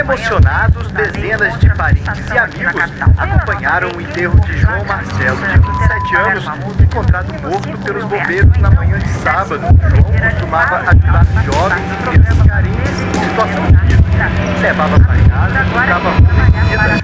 Emocionados, dezenas de parentes e amigos acompanharam o enterro de João Marcelo, de 27 anos, encontrado morto pelos bombeiros na manhã de sábado. João costumava ajudar jovens e crianças carentes em situação de risco. Levava para casa e buscava comida.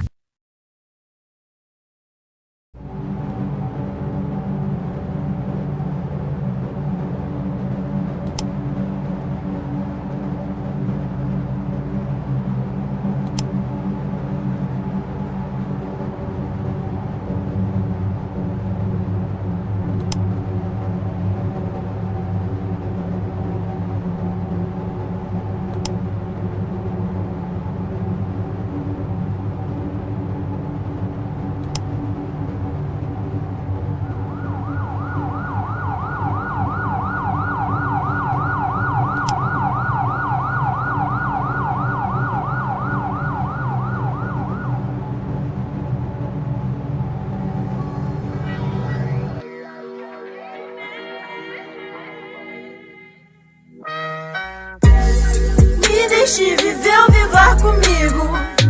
Deixe viver ou vivar comigo.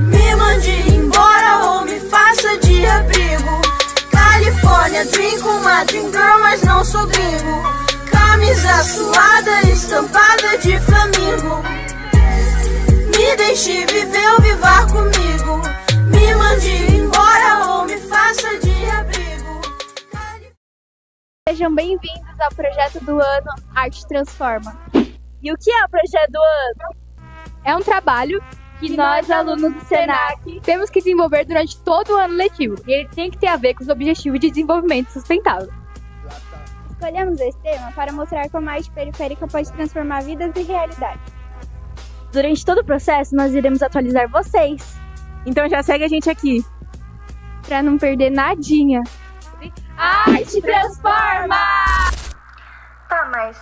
Me mande embora ou me faça de abrigo. Califórnia, dream com uma dream girl, mas não sou gringo. Camisa suada, estampada de flamingo. Me deixe viver ou vivar comigo. Me mande embora ou me faça de abrigo. Sejam bem-vindos ao projeto do ano Arte Transforma. E o que é o projeto do ano? É um trabalho que nós, alunos do SENAC, temos que desenvolver durante todo o ano letivo. E ele tem que ter a ver com os Objetivos de Desenvolvimento Sustentável. Escolhemos esse tema para mostrar como a arte periférica pode transformar vidas e realidades. Durante todo o processo, nós iremos atualizar vocês. Então já segue a gente aqui. Para não perder nadinha. Arte Transforma! Tá, mas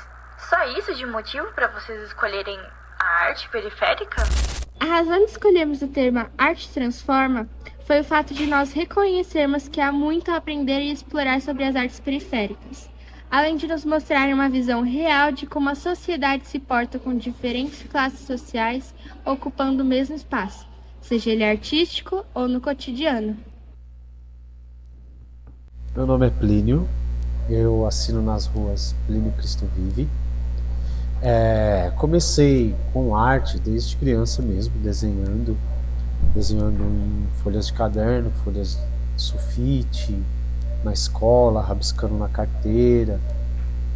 só isso de motivo para vocês escolherem a arte periférica? A razão de escolhermos o termo Arte Transforma foi o fato de nós reconhecermos que há muito a aprender e explorar sobre as artes periféricas, além de nos mostrarem uma visão real de como a sociedade se porta com diferentes classes sociais ocupando o mesmo espaço, seja ele artístico ou no cotidiano. Meu nome é Plínio, eu assino nas ruas Plínio Cristo Vive. Comecei com arte desde criança mesmo, desenhando em folhas de caderno, folhas de sulfite, na escola, rabiscando na carteira.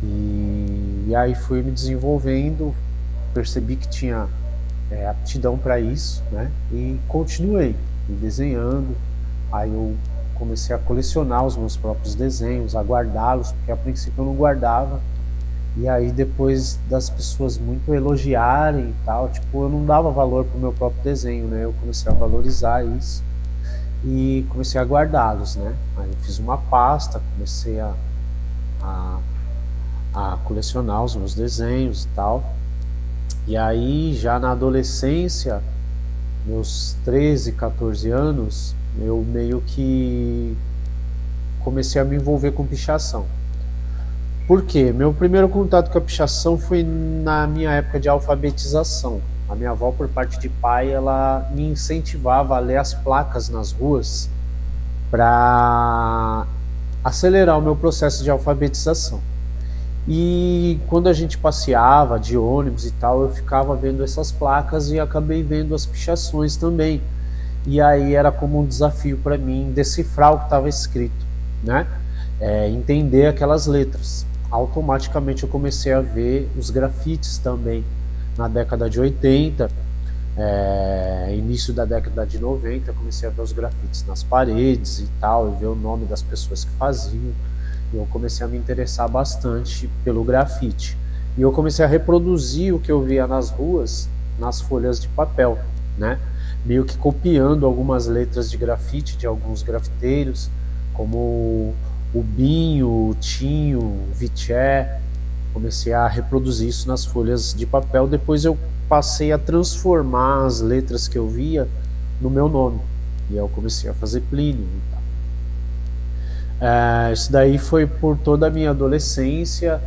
E aí fui me desenvolvendo, percebi que tinha aptidão para isso, né? E continuei desenhando. Aí eu comecei a colecionar os meus próprios desenhos, a guardá-los, porque a princípio eu não guardava. E aí depois das pessoas muito elogiarem e tal, tipo, eu não dava valor pro meu próprio desenho, né? Eu comecei a valorizar isso e comecei a guardá-los, né? Aí eu fiz uma pasta, comecei a colecionar os meus desenhos e tal. E aí já na adolescência, meus 13, 14 anos, eu meio que comecei a me envolver com pichação. Por quê? Meu primeiro contato com a pichação foi na minha época de alfabetização. A minha avó, por parte de pai, ela me incentivava a ler as placas nas ruas para acelerar o meu processo de alfabetização. E quando a gente passeava de ônibus e tal, eu ficava vendo essas placas e acabei vendo as pichações também. E aí era como um desafio para mim decifrar o que estava escrito, né? Entender aquelas letras. Automaticamente eu comecei a ver os grafites também. Na década de 80, início da década de 90, eu comecei a ver os grafites nas paredes e tal, e ver o nome das pessoas que faziam. E eu comecei a me interessar bastante pelo grafite. E eu comecei a reproduzir o que eu via nas ruas, nas folhas de papel, né? Meio que copiando algumas letras de grafite de alguns grafiteiros, como o Binho, o Tinho, o Viché. Comecei a reproduzir isso nas folhas de papel. Depois eu passei a transformar as letras que eu via no meu nome. E aí eu comecei a fazer Plínio e tal. Isso daí foi por toda a minha adolescência.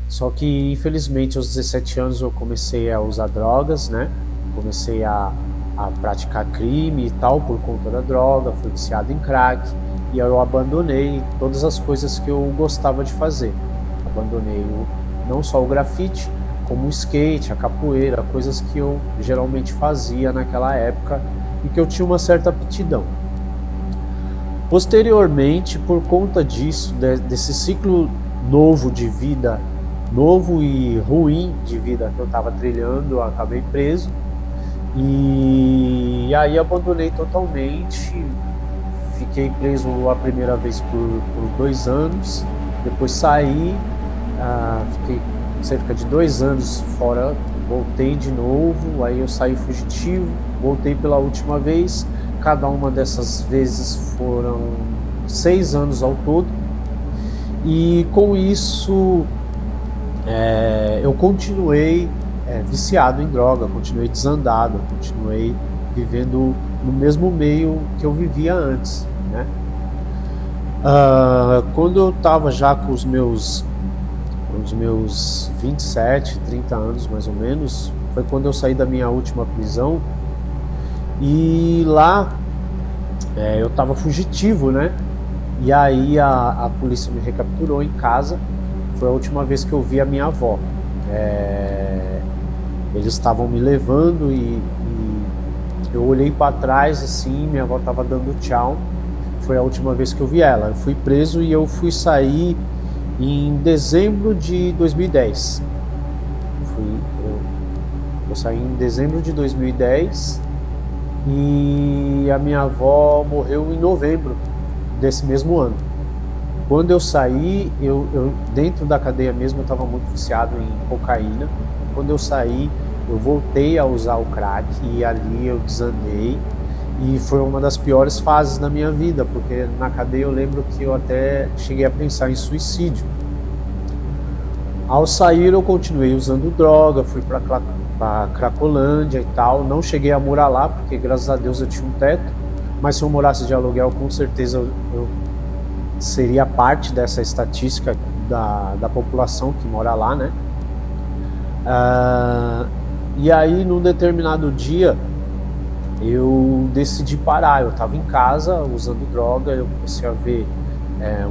Só que infelizmente aos 17 anos eu comecei a usar drogas, né? Comecei a a praticar crime e tal por conta da droga, fui viciado em crack, e aí eu abandonei todas as coisas que eu gostava de fazer. Abandonei não só o grafite, como o skate, a capoeira, coisas que eu geralmente fazia naquela época e que eu tinha uma certa aptidão. Posteriormente, por conta disso, desse ciclo novo de vida, novo e ruim de vida que eu estava trilhando, eu acabei preso e aí abandonei totalmente. Fiquei preso a primeira vez por 2 anos, depois saí, fiquei cerca de 2 anos fora, voltei de novo, aí eu saí fugitivo, voltei pela última vez. Cada uma dessas vezes foram 6 anos ao todo, e com isso eu continuei viciado em droga, continuei desandado, continuei vivendo no mesmo meio que eu vivia antes, né? Quando eu estava já com os meus 27, 30 anos mais ou menos, foi quando eu saí da minha última prisão. E lá eu estava fugitivo, né? E aí a polícia me recapturou em casa. Foi a última vez que eu vi a minha avó. Eles estavam me levando e eu olhei para trás assim, minha avó estava dando tchau. Foi a última vez que eu vi ela. Eu fui preso e eu fui sair em dezembro de 2010. Eu saí em dezembro de 2010. E a minha avó morreu em novembro desse mesmo ano. Quando eu saí, eu dentro da cadeia mesmo, eu estava muito viciado em cocaína. Quando eu saí, eu voltei a usar o crack e ali eu desandei. E foi uma das piores fases da minha vida, porque na cadeia eu lembro que eu até cheguei a pensar em suicídio. Ao sair, eu continuei usando droga, fui para Cracolândia e tal. Não cheguei a morar lá, porque graças a Deus eu tinha um teto, mas se eu morasse de aluguel, com certeza eu seria parte dessa estatística da população que mora lá, né? E aí, num determinado dia, eu decidi parar. Eu estava em casa usando droga, eu comecei a ver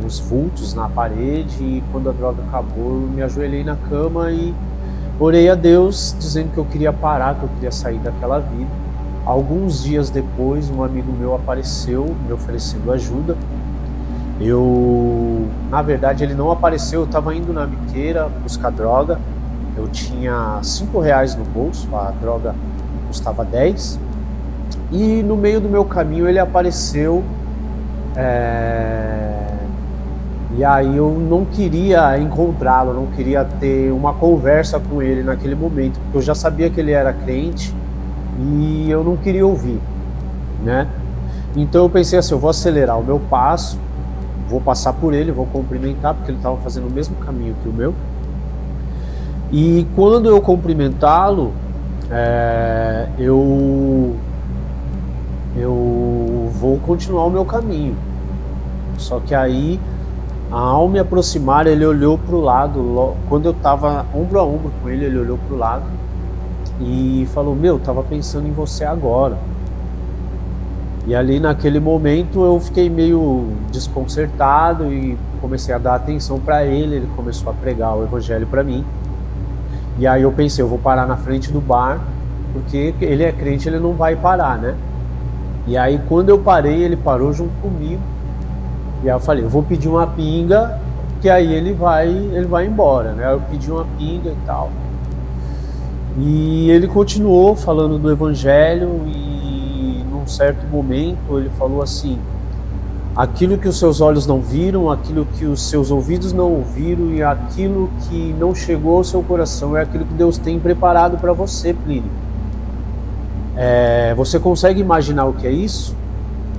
uns vultos na parede, e quando a droga acabou, eu me ajoelhei na cama e orei a Deus, dizendo que eu queria parar, que eu queria sair daquela vida. Alguns dias depois, um amigo meu apareceu me oferecendo ajuda. Na verdade, ele não apareceu, eu estava indo na biqueira buscar droga. Eu tinha R$5 no bolso, a droga custava 10. E no meio do meu caminho ele apareceu. E aí eu não queria encontrá-lo, não queria ter uma conversa com ele naquele momento, porque eu já sabia que ele era crente e eu não queria ouvir, né? Então eu pensei assim, eu vou acelerar o meu passo, vou passar por ele, vou cumprimentar, porque ele estava fazendo o mesmo caminho que o meu. E quando eu cumprimentá-lo, eu vou continuar o meu caminho. Só que aí, ao me aproximar, ele olhou para o lado. Quando eu estava ombro a ombro com ele, ele olhou para o lado e falou: "Meu, estava pensando em você agora". E ali naquele momento eu fiquei meio desconcertado e comecei a dar atenção para ele. Ele começou a pregar o evangelho para mim. E aí eu pensei, eu vou parar na frente do bar, porque ele é crente, ele não vai parar, né? E aí quando eu parei, ele parou junto comigo. E aí eu falei, eu vou pedir uma pinga, que aí ele vai embora, né? Eu pedi uma pinga e tal. E ele continuou falando do evangelho e num certo momento ele falou assim: aquilo que os seus olhos não viram, aquilo que os seus ouvidos não ouviram e aquilo que não chegou ao seu coração é aquilo que Deus tem preparado para você, Plínio. Você consegue imaginar o que é isso?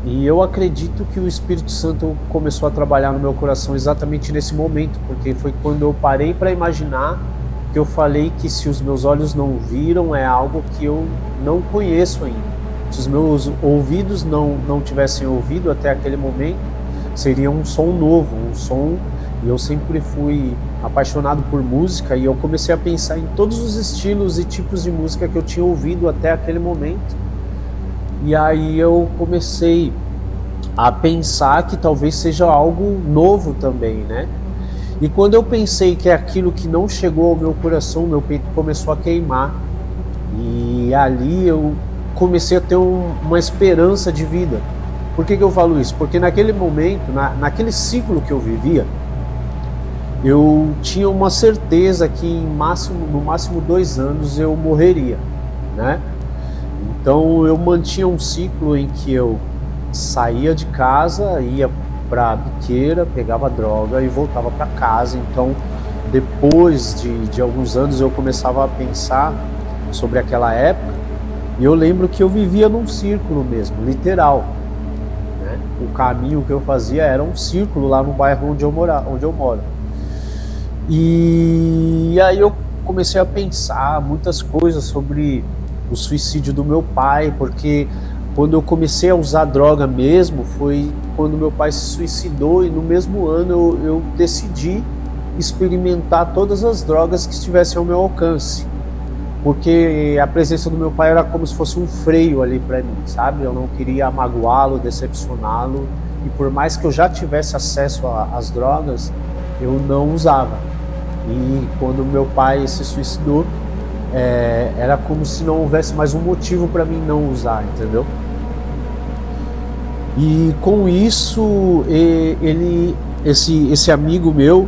E eu acredito que o Espírito Santo começou a trabalhar no meu coração exatamente nesse momento, porque foi quando eu parei para imaginar que eu falei que se os meus olhos não viram é algo que eu não conheço ainda. Se os meus ouvidos não tivessem ouvido até aquele momento, seria um som novo, um som. E eu sempre fui apaixonado por música e eu comecei a pensar em todos os estilos e tipos de música que eu tinha ouvido até aquele momento. E aí eu comecei a pensar que talvez seja algo novo também, né? E quando eu pensei que é aquilo que não chegou ao meu coração, meu peito começou a queimar. E ali eu comecei a ter uma esperança de vida. Por que eu falo isso? Porque naquele momento, naquele ciclo que eu vivia, eu tinha uma certeza que no máximo 2 anos eu morreria, né? Então eu mantinha um ciclo em que eu saía de casa, ia para a biqueira, pegava droga e voltava para casa. Então depois de alguns anos eu começava a pensar sobre aquela época, e eu lembro que eu vivia num círculo mesmo, literal, né? O caminho que eu fazia era um círculo lá no bairro onde eu moro. E aí eu comecei a pensar muitas coisas sobre o suicídio do meu pai, porque quando eu comecei a usar droga mesmo, foi quando meu pai se suicidou, e no mesmo ano eu decidi experimentar todas as drogas que estivessem ao meu alcance. Porque a presença do meu pai era como se fosse um freio ali para mim, sabe? Eu não queria magoá-lo, decepcioná-lo, e por mais que eu já tivesse acesso às drogas, eu não usava. E quando meu pai se suicidou, era como se não houvesse mais um motivo para mim não usar, entendeu? E com isso, esse amigo meu,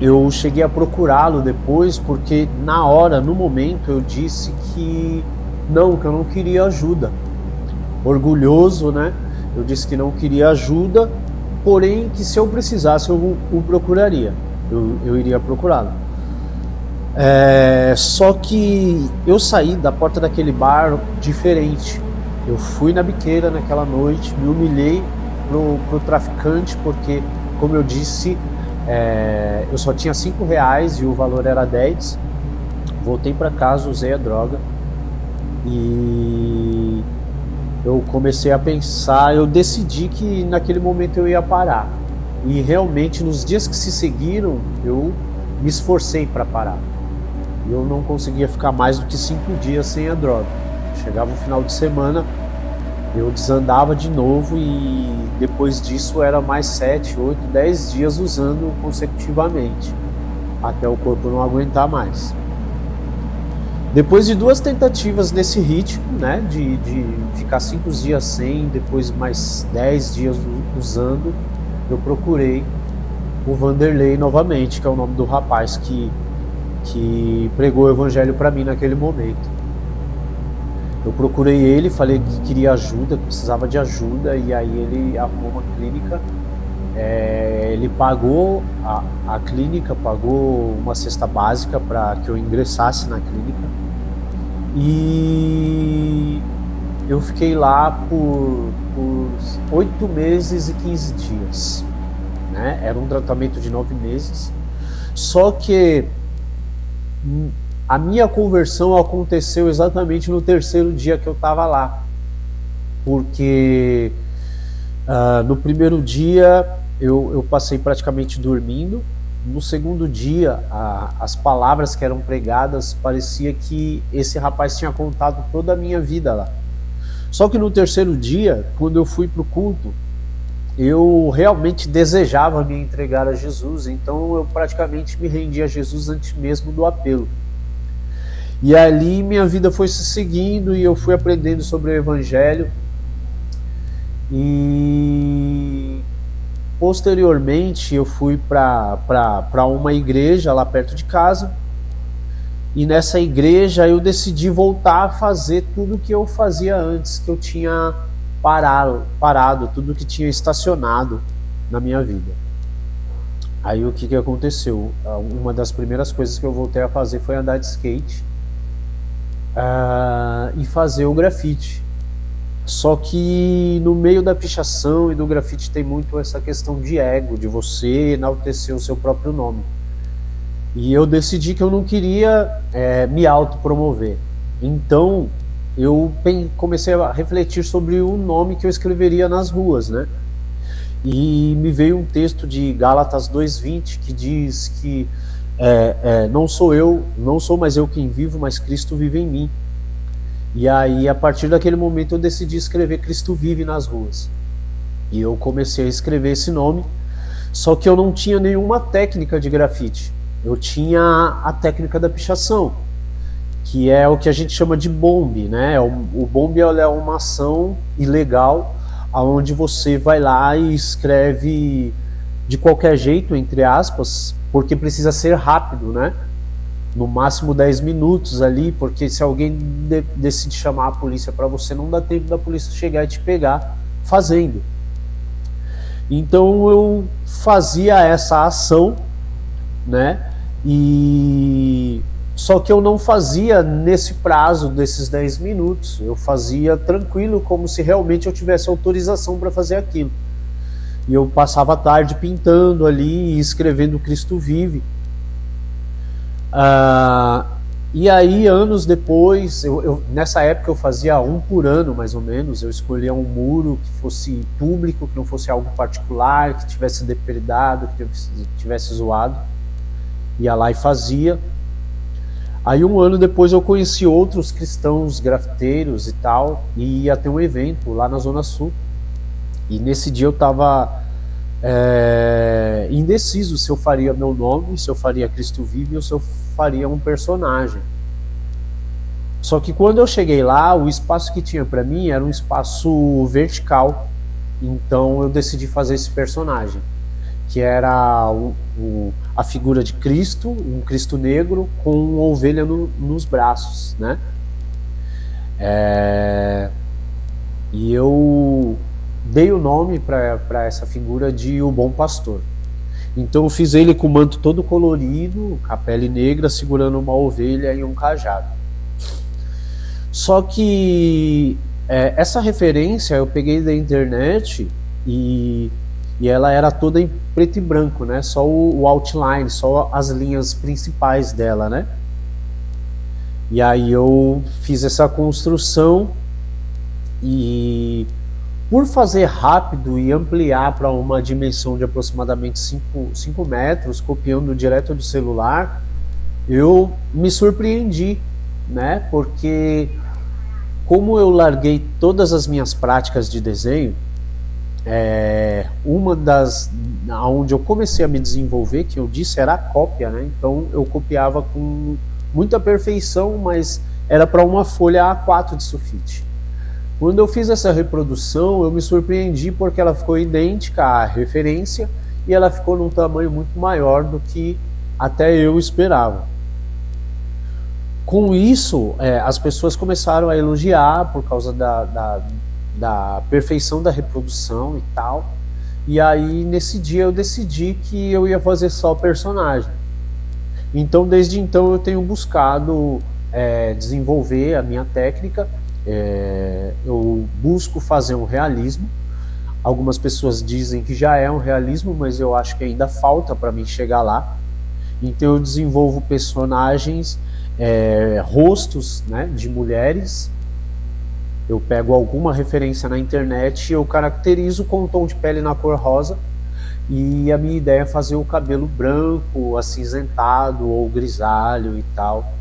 eu cheguei a procurá-lo depois, porque na hora, no momento, eu disse que eu não queria ajuda. Orgulhoso, né? Eu disse que não queria ajuda, porém que se eu precisasse eu o procuraria, eu iria procurá-lo. Só que eu saí da porta daquele bar diferente. Eu fui na biqueira naquela noite, me humilhei pro traficante, porque, como eu disse, eu só tinha R$5 e o valor era 10. Voltei para casa, usei a droga e eu comecei a pensar. Eu decidi que naquele momento eu ia parar, e realmente nos dias que se seguiram eu me esforcei para parar. Eu não conseguia ficar mais do que 5 dias sem a droga. Chegava o final de semana, eu desandava de novo, e depois disso era mais 7, 8, 10 dias usando consecutivamente, até o corpo não aguentar mais. Depois de 2 tentativas nesse ritmo, né, de ficar 5 dias sem, depois mais 10 dias usando, eu procurei o Vanderlei novamente, que é o nome do rapaz que pregou o evangelho para mim naquele momento. Eu procurei ele, falei que queria ajuda, que precisava de ajuda, e aí ele arrumou uma clínica. Ele pagou a clínica, pagou uma cesta básica para que eu ingressasse na clínica, e eu fiquei lá por 8 meses e 15 dias, né? Era um tratamento de 9 meses, só que a minha conversão aconteceu exatamente no 3º dia que eu estava lá, porque no primeiro dia eu passei praticamente dormindo. No 2º dia, as palavras que eram pregadas, parecia que esse rapaz tinha contado toda a minha vida lá. Só que no 3º dia, quando eu fui para o culto, eu realmente desejava me entregar a Jesus, então eu praticamente me rendi a Jesus antes mesmo do apelo. E ali minha vida foi se seguindo, e eu fui aprendendo sobre o evangelho, e posteriormente eu fui para uma igreja lá perto de casa, e nessa igreja eu decidi voltar a fazer tudo que eu fazia antes, que eu tinha parado, tudo que tinha estacionado na minha vida. Aí o que aconteceu? Uma das primeiras coisas que eu voltei a fazer foi andar de skate e fazer o grafite. Só que no meio da pichação e do grafite tem muito essa questão de ego, de você enaltecer o seu próprio nome. E eu decidi que eu não queria me autopromover. Então eu comecei a refletir sobre o nome que eu escreveria nas ruas, né? E me veio um texto de Gálatas 2:20 que diz que não sou mais eu quem vivo, mas Cristo vive em mim. E aí, a partir daquele momento, eu decidi escrever Cristo Vive nas ruas. E eu comecei a escrever esse nome, só que eu não tinha nenhuma técnica de grafite. Eu tinha a técnica da pichação, que é o que a gente chama de bombe, né? O bombe é uma ação ilegal, onde você vai lá e escreve de qualquer jeito, entre aspas, porque precisa ser rápido, né? No máximo 10 minutos ali, porque se alguém decide chamar a polícia para você, não dá tempo da polícia chegar e te pegar fazendo. Então eu fazia essa ação, né? E só que eu não fazia nesse prazo desses 10 minutos, eu fazia tranquilo, como se realmente eu tivesse autorização para fazer aquilo. E eu passava a tarde pintando ali e escrevendo Cristo Vive. E aí, anos depois, nessa época eu fazia um por ano, mais ou menos. Eu escolhia um muro que fosse público, que não fosse algo particular, que tivesse depredado, que tivesse zoado. Ia lá e fazia. Aí, um ano depois, eu conheci outros cristãos grafiteiros e tal, e ia ter um evento lá na Zona Sul. E nesse dia eu estava indeciso se eu faria meu nome, se eu faria Cristo Vive ou se eu faria um personagem. Só que quando eu cheguei lá, o espaço que tinha para mim era um espaço vertical, então eu decidi fazer esse personagem, que era a figura de Cristo, um Cristo negro com uma ovelha nos braços, né? E eu dei o nome para essa figura de O Bom Pastor. Então eu fiz ele com o manto todo colorido, com a pele negra, segurando uma ovelha e um cajado. Só que essa referência eu peguei da internet e ela era toda em preto e branco, né? Só o outline, só as linhas principais dela, né? E aí eu fiz essa construção e por fazer rápido e ampliar para uma dimensão de aproximadamente 5 metros, copiando direto do celular, eu me surpreendi, né? Porque como eu larguei todas as minhas práticas de desenho, uma das onde eu comecei a me desenvolver, que eu disse, era a cópia, né? Então eu copiava com muita perfeição, mas era para uma folha A4 de sulfite. Quando eu fiz essa reprodução, eu me surpreendi porque ela ficou idêntica à referência e ela ficou num tamanho muito maior do que até eu esperava. Com isso, as pessoas começaram a elogiar por causa da perfeição da reprodução e tal. E aí, nesse dia, eu decidi que eu ia fazer só o personagem. Então, desde então, eu tenho buscado desenvolver a minha técnica. Eu busco fazer um realismo. Algumas pessoas dizem que já é um realismo, mas eu acho que ainda falta para mim chegar lá. Então eu desenvolvo personagens, rostos, né, de mulheres. Eu pego alguma referência na internet e eu caracterizo com um tom de pele na cor rosa. E a minha ideia é fazer o cabelo branco, acinzentado ou grisalho e tal,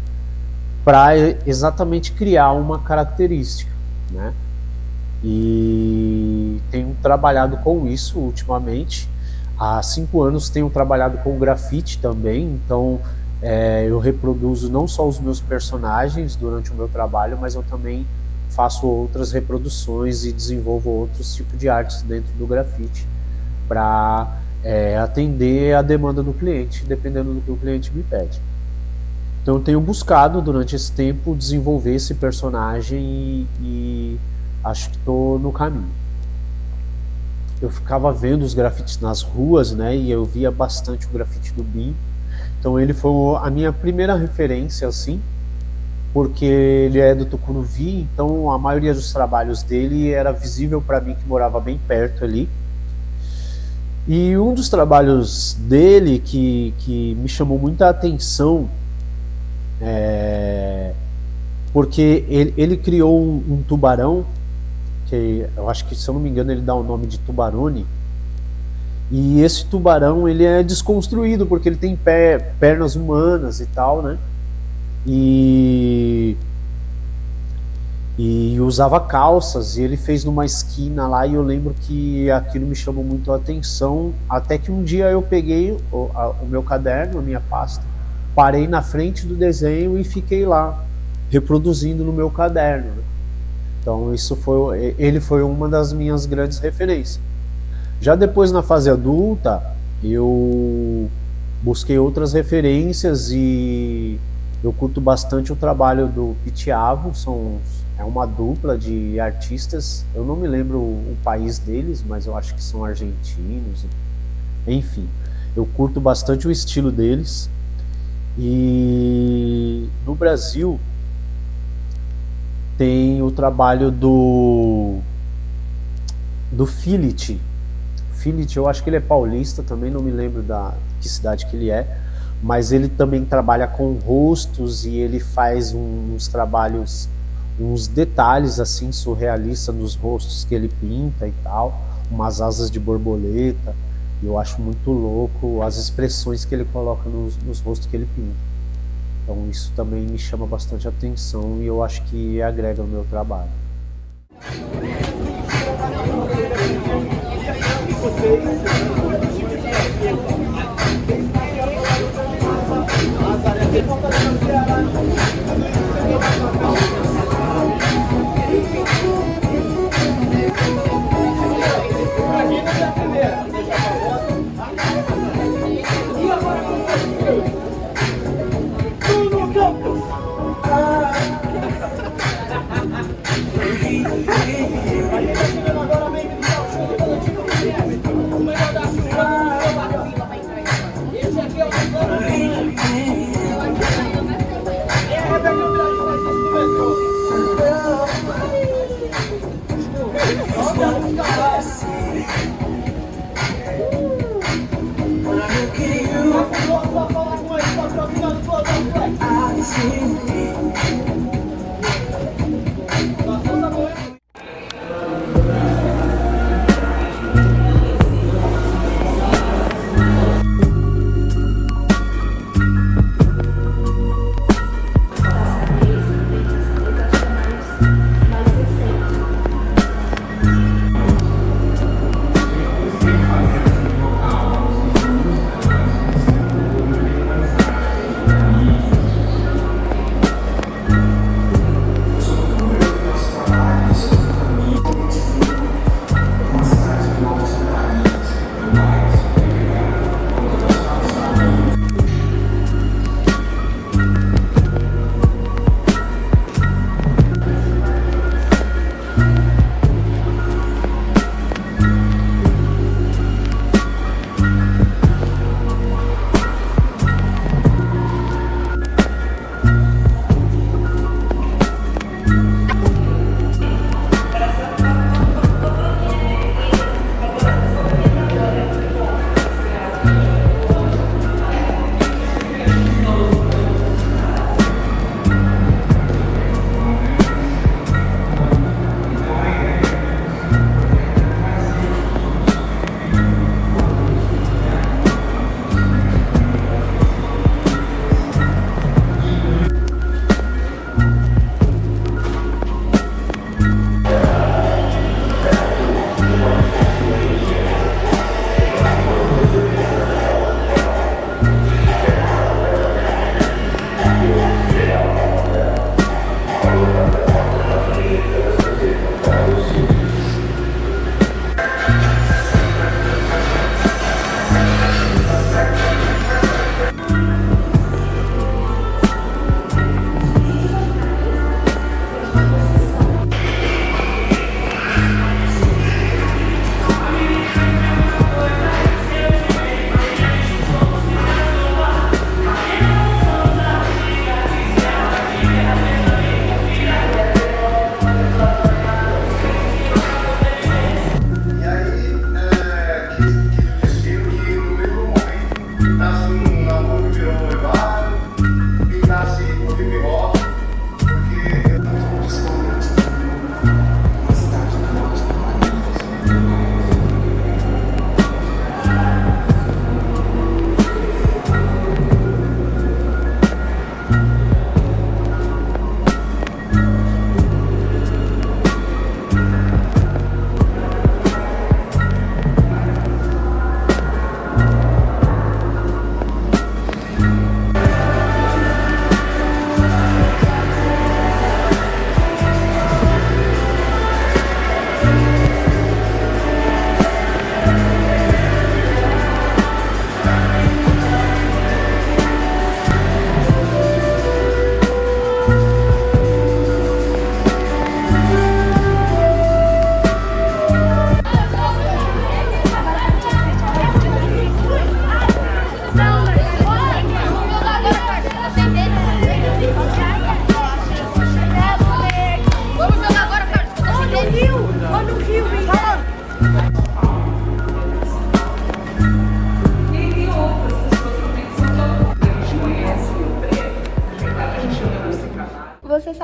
para exatamente criar uma característica, né? E tenho trabalhado com isso ultimamente. Há 5 anos tenho trabalhado com grafite também, então eu reproduzo não só os meus personagens durante o meu trabalho, mas eu também faço outras reproduções e desenvolvo outros tipos de artes dentro do grafite para atender a demanda do cliente, dependendo do que o cliente me pede. Então eu tenho buscado durante esse tempo desenvolver esse personagem e acho que estou no caminho. Eu ficava vendo os grafites nas ruas, né, e eu via bastante o grafite do Bin. Então ele foi a minha primeira referência, assim, porque ele é do Tucuruvi, então a maioria dos trabalhos dele era visível para mim, que morava bem perto ali. E um dos trabalhos dele que me chamou muita atenção, porque ele criou um tubarão, que eu acho que, se eu não me engano, ele dá o nome de Tubarone. E esse tubarão, ele é desconstruído porque ele tem pernas humanas e tal, né? E e usava calças, e ele fez numa esquina lá, e eu lembro que aquilo me chamou muito a atenção, até que um dia eu peguei o meu caderno, a minha pasta, parei na frente do desenho e fiquei lá, reproduzindo no meu caderno, né? Então ele foi uma das minhas grandes referências. Já depois, na fase adulta, eu busquei outras referências e eu curto bastante o trabalho do Pitiavo. É uma dupla de artistas, eu não me lembro o país deles, mas eu acho que são argentinos. Enfim, eu curto bastante o estilo deles. E no Brasil tem o trabalho do Phillit. Eu acho que ele é paulista, também não me lembro da que cidade que ele é, mas ele também trabalha com rostos e ele faz uns trabalhos, uns detalhes assim surrealistas nos rostos que ele pinta e tal, umas asas de borboleta. Eu acho muito louco as expressões que ele coloca nos rostos que ele pinta. Então isso também me chama bastante atenção e eu acho que agrega no meu trabalho.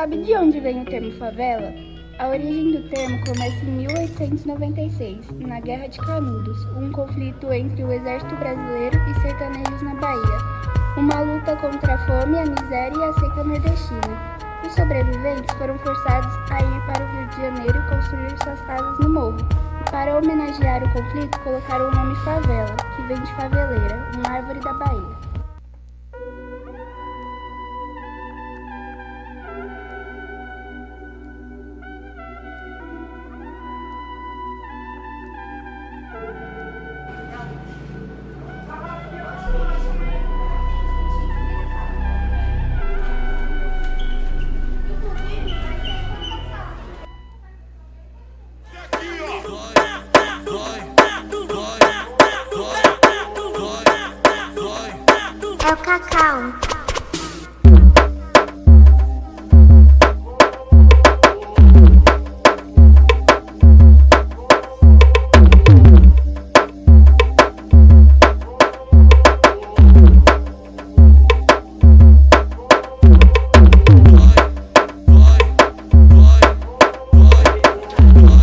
sabe de onde vem o termo favela? A origem do termo começa em 1896, na Guerra de Canudos, um conflito entre o exército brasileiro e sertanejos na Bahia. Uma luta contra a fome, a miséria e a seca nordestina. Os sobreviventes foram forçados a ir para o Rio de Janeiro e construir suas casas no morro. E para homenagear o conflito, colocaram o nome favela, que vem de faveleira, uma árvore da Bahia. É o cacau.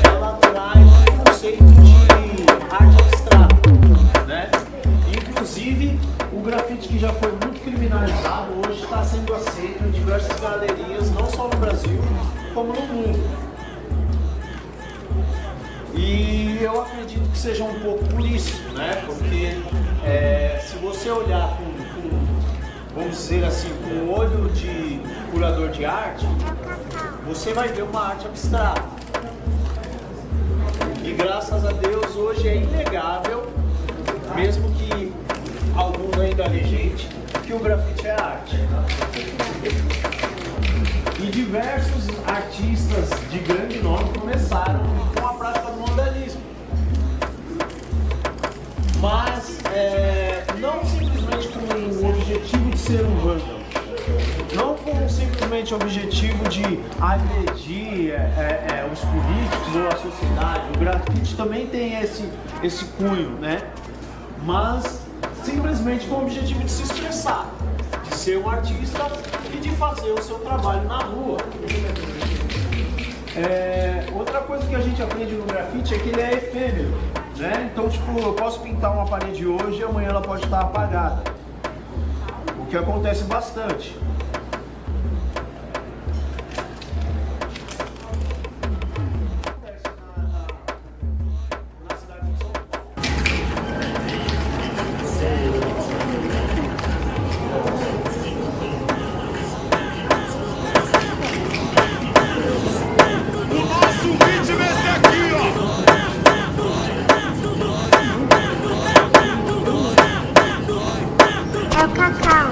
Ela traz o conceito de arte abstrata, né? Inclusive, o grafite, que já foi muito criminalizado, hoje está sendo aceito em diversas galerias, não só no Brasil, como no mundo. E eu acredito que seja um pouco por isso, né? Porque se você olhar vamos dizer assim, com o olho de curador de arte, você vai ver uma arte abstrata. E graças a Deus hoje é inegável, mesmo que alguns ainda rejeite, que o grafite é arte. E diversos artistas de grande nome começaram com a prática do vandalismo. Mas não simplesmente com o objetivo de ser um vândalo. Não com simplesmente o objetivo de agredir os políticos ou a sociedade. O grafite também tem esse cunho, né? Mas simplesmente com o objetivo de se expressar, de ser um artista e de fazer o seu trabalho na rua. Outra coisa que a gente aprende no grafite é que ele é efêmero, né? Então, tipo, eu posso pintar uma parede hoje e amanhã ela pode estar apagada, o que acontece bastante. É o cacau.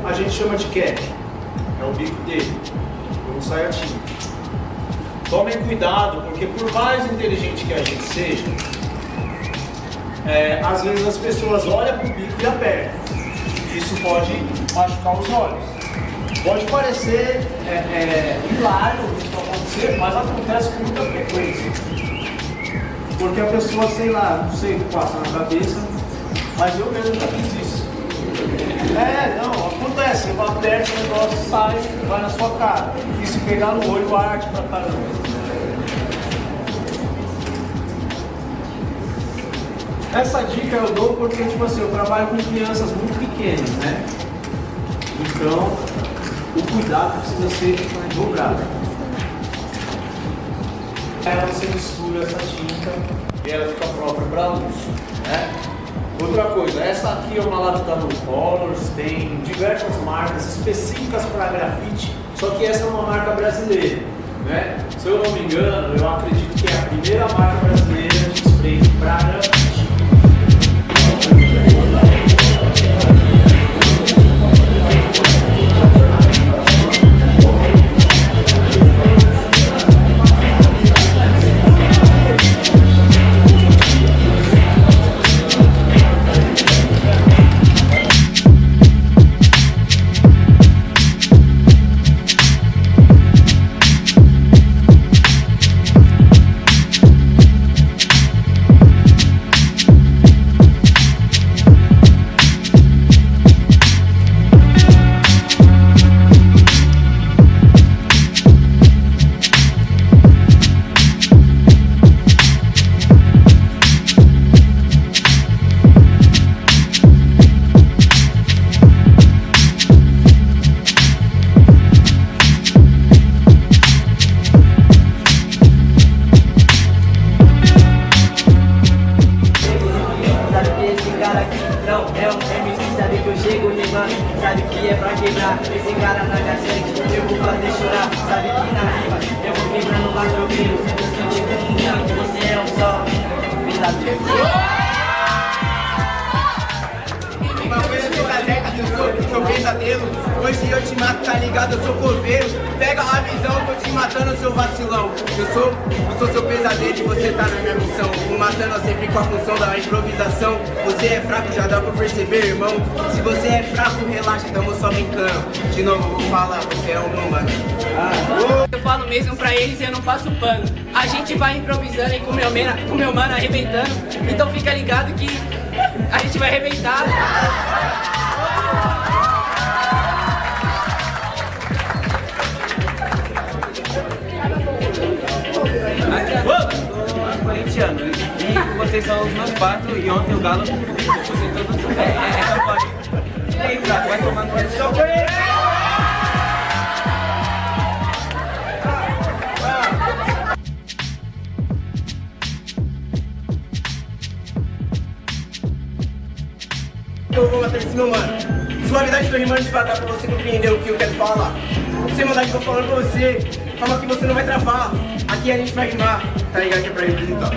A gente chama de cat, é o bico dele, não sai a tinta. Tomem cuidado, porque por mais inteligente que a gente seja, às vezes as pessoas olham para o bico e apertam. Isso pode machucar os olhos. Pode parecer hilário isso acontecer, mas acontece com muita frequência. Porque a pessoa, sei lá, não sei o que passa na cabeça, mas eu mesmo já fiz isso. Não, acontece, você aperta o negócio, sai, vai na sua cara. E se pegar no olho, arde pra caramba. Essa dica eu dou porque, tipo assim, eu trabalho com crianças muito pequenas, né? Então, o cuidado precisa ser dobrado. Você mistura essa tinta e ela fica própria para uso, né? Outra coisa, essa aqui é uma Lactano Colors, tem diversas marcas específicas para grafite, só que essa é uma marca brasileira, né? Se eu não me engano, eu acredito que é a primeira marca brasileira de spray para grafite. Sabe que é pra quebrar, esse cara na minha frente eu vou fazer chorar. Sabe que na rima eu vou quebrando mais meu brilho. Eu senti que você é um sol. Uma coisa que tá certa, eu sou pesadelo. Hoje eu te mato, tá ligado? Eu sou coveiro. Pega a visão, tô te matando, seu vacilão. Eu sou seu pesadelo e você tá na minha missão. Vou matando sempre com a função da improvisação. Você é fraco, já dá pra perceber, irmão. Se você é fraco, relaxa, tamo só brincando. De novo eu vou falar, você é um mano. Eu falo mesmo pra eles e eu não passo pano. A gente vai improvisando e com meu mano arrebentando. Então fica ligado que a gente vai arrebentar. Corintiano, e vocês são os meus patos e ontem o Galo você todos pode. E aí, Fraco, vai tomar no coração. Eu vou bater esse meu mano. Suavidade tô rimando devagar pra você compreender o que eu quero falar. Sem maldade que eu tô falando pra você, calma que você não vai travar. Aqui a gente vai rimar, tá ligado que é pra representar.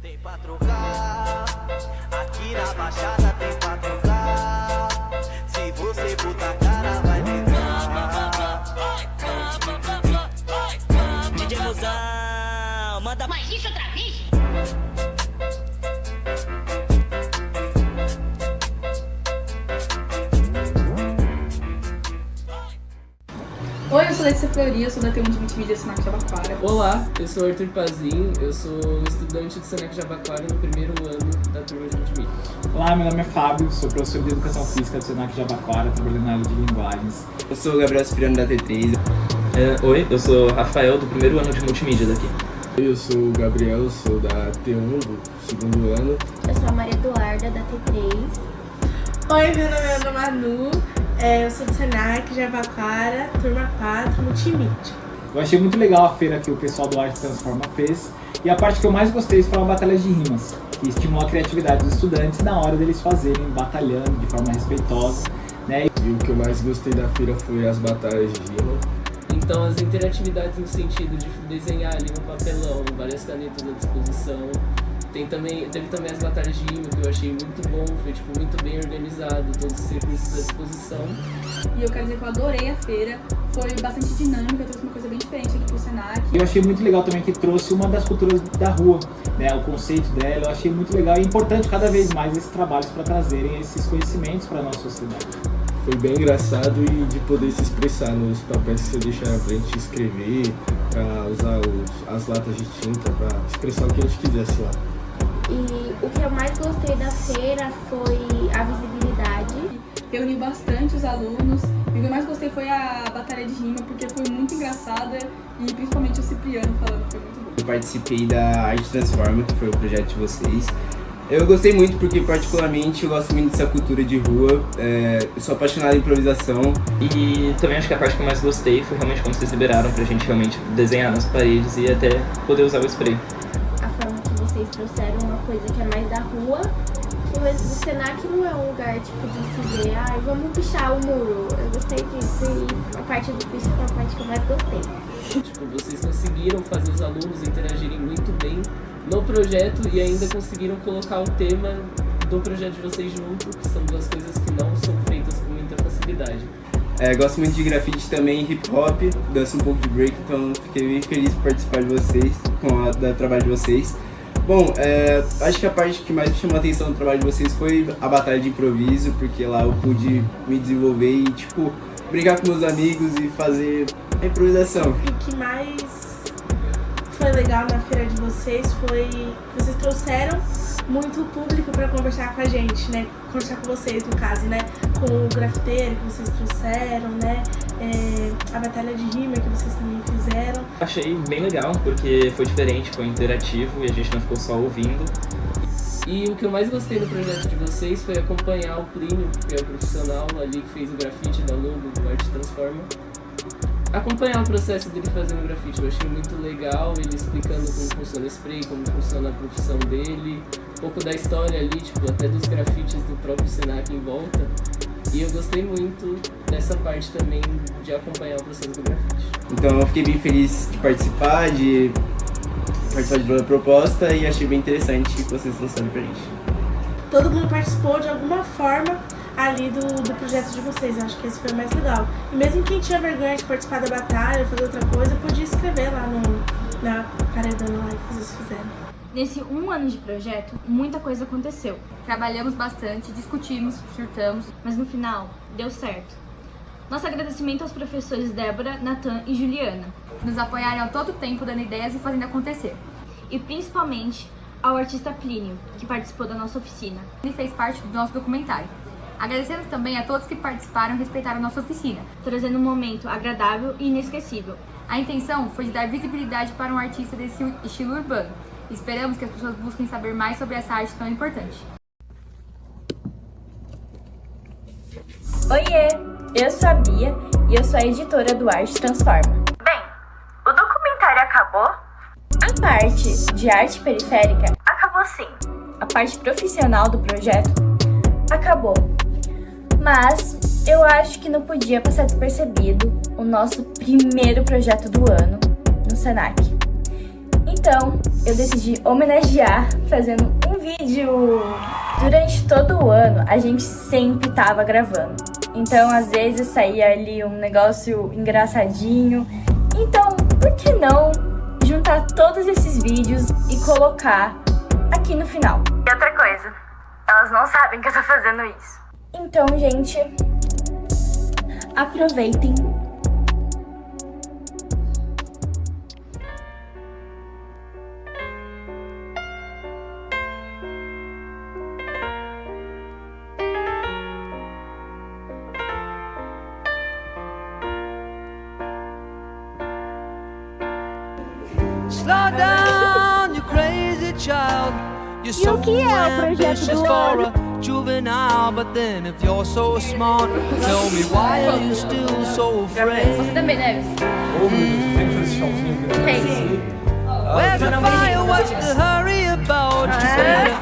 Tem pra trocar, aqui na Baixada tem pra trocar. Se você botar cara vai entrar. DJ Mozão, manda mais isso outra vez. Oi, eu sou sou Letícia Fleury, eu sou da T1 de Multimídia Senac Jabaquara. Olá, eu sou Arthur Pazin, eu sou estudante do Senac Jabaquara no primeiro ano da turma de Multimídia. Olá, meu nome é Fábio, sou professor de Educação Física do Senac Jabaquara, trabalhando na área de linguagens. Eu sou o Gabriel Cipriano da T3. Oi, eu sou Rafael, do primeiro ano de Multimídia daqui. Eu sou o Gabriel, sou da T1 do segundo ano. Eu sou a Maria Eduarda, da T3. Oi, meu nome é Ana Manu, eu sou do Senac Jabaquara, turma 4, Multimídia. Eu achei muito legal a feira que o pessoal do Arte Transforma fez, e a parte que eu mais gostei foi a batalha de rimas, que estimula a criatividade dos estudantes na hora deles fazerem, batalhando de forma respeitosa, né? E o que eu mais gostei da feira foi as batalhas de rima. Então as interatividades no sentido de desenhar ali no papelão, várias canetas à disposição. Teve também as batalhas de rima, que eu achei muito bom, foi tipo, muito bem organizado, todos os recursos à disposição. E eu quero dizer que eu adorei a feira, foi bastante dinâmica, trouxe uma coisa bem diferente aqui pro Senac. E eu achei muito legal também que trouxe uma das culturas da rua, né, o conceito dela, eu achei muito legal e importante cada vez mais esses trabalhos para trazerem esses conhecimentos para a nossa sociedade. Foi bem engraçado e de poder se expressar nos papéis que você deixava pra gente escrever, pra usar as latas de tinta, pra expressar o que a gente quisesse lá. E o que eu mais gostei da feira foi a visibilidade. Reuni bastante os alunos. E o que eu mais gostei foi a batalha de rima, porque foi muito engraçada e principalmente o Cipriano falando, foi muito bom. Eu participei da Arte Transforma, que foi o projeto de vocês. Eu gostei muito porque, particularmente, eu gosto muito dessa cultura de rua, eu sou apaixonado em improvisação. E também acho que a parte que eu mais gostei foi realmente quando vocês liberaram pra gente realmente desenhar nas paredes e até poder usar o spray. A forma que vocês trouxeram uma coisa que é mais da rua, que o Senac não é um lugar tipo de se ver, vamos pichar o muro. Eu gostei disso e a parte do picho foi a parte que eu mais gostei. Tipo, vocês conseguiram fazer os alunos interagirem muito bem no projeto e ainda conseguiram colocar o tema do projeto de vocês junto, que são duas coisas que não são feitas com muita facilidade. Gosto muito de grafite também, hip hop, danço um pouco de break, então fiquei bem feliz por participar de vocês, do trabalho de vocês. Bom, acho que a parte que mais me chamou a atenção do trabalho de vocês foi a batalha de improviso, porque lá eu pude me desenvolver e, tipo, brincar com meus amigos e fazer a improvisação. E o que mais foi legal na feira de vocês foi que vocês trouxeram muito público para conversar com a gente, né? Conversar com vocês, no caso, né? Com o grafiteiro que vocês trouxeram, né? A batalha de rima que vocês também fizeram. Achei bem legal, porque foi diferente, foi interativo e a gente não ficou só ouvindo. E o que eu mais gostei do projeto de vocês foi acompanhar o Plínio, que é o profissional ali que fez o grafite da logo do Arte Transforma. Acompanhar o processo dele fazendo grafite, eu achei muito legal, ele explicando como funciona o spray, como funciona a profissão dele, um pouco da história ali, tipo, até dos grafites do próprio Senac em volta. E eu gostei muito dessa parte também de acompanhar o processo do grafite. Então eu fiquei bem feliz de participar de toda a proposta e achei bem interessante o que vocês trouxeram pra gente. Todo mundo participou de alguma forma ali do projeto de vocês, eu acho que esse foi o mais legal. E mesmo quem tinha vergonha de participar da batalha, fazer outra coisa, podia escrever lá na paredão lá que vocês fizeram. Nesse 1 ano de projeto, muita coisa aconteceu. Trabalhamos bastante, discutimos, surtamos, mas no final, deu certo. Nosso agradecimento aos professores Débora, Natan e Juliana. Nos apoiaram a todo tempo dando ideias e fazendo acontecer. E principalmente ao artista Plínio, que participou da nossa oficina. Ele fez parte do nosso documentário. Agradecemos também a todos que participaram e respeitaram a nossa oficina, trazendo um momento agradável e inesquecível. A intenção foi de dar visibilidade para um artista desse estilo urbano. Esperamos que as pessoas busquem saber mais sobre essa arte tão importante. Oiê, eu sou a Bia e eu sou a editora do Arte Transforma. Bem, o documentário acabou? A parte de arte periférica acabou sim. A parte profissional do projeto acabou. Mas eu acho que não podia passar despercebido o nosso primeiro projeto do ano no Senac. Então, eu decidi homenagear fazendo um vídeo. Durante todo o ano, a gente sempre estava gravando. Então, às vezes, saía ali um negócio engraçadinho. Então, por que não juntar todos esses vídeos e colocar aqui no final? E outra coisa, elas não sabem que eu tô fazendo isso. Então, gente, aproveitem Slow down, you crazy child. You're so ambitious for a juvenile, but then if you're so smart, tell me why are you still so afraid? Where's the fire? What's the hurry about? You better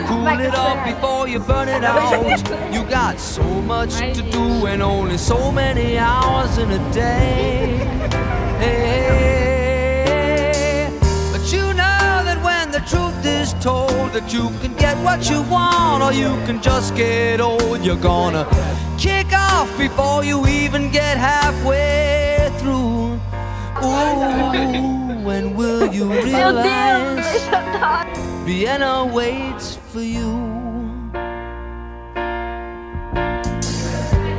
cool it off before you burn it out. You got so much to do and only so many hours in a day. Hey, but you know that when the truth is told, that you can get what you want or you can just get old. You're gonna kick off before you even get halfway through. Ooh, when will you realize Vienna waits for you?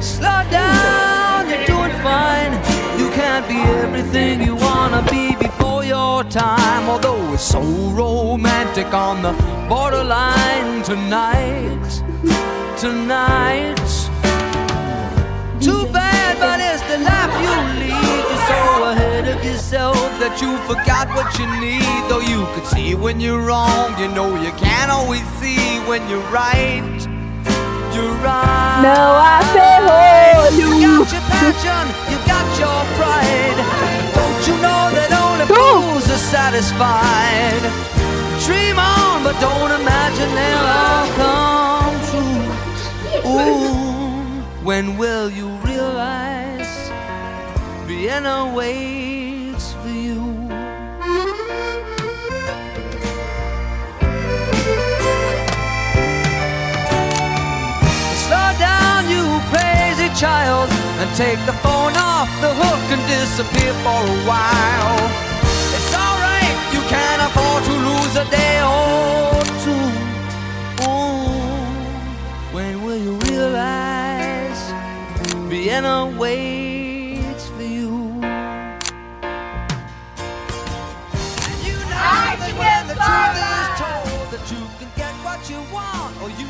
Slow down, you're doing fine. You can't be everything you wanna be before your time. Although it's so romantic on the borderline tonight. Too bad, but it's the life you lead. You're so ahead of yourself that you forgot what you need. Though you could see when you're wrong, you know you can't always see when you're right. You're right. Não há ferrolho. You got your passion, you got your pride. Don't you know that only fools are satisfied? Dream on, but don't imagine they'll all come true. Ooh, when will you realize Vienna waits for you? Slow down, you crazy child, and take the phone off the hook and disappear for a while. It's alright, you can't afford to lose a day or two. Ooh, when will you realize Vienna waits for you? And you know that when the truth is told, that you can get what you want or you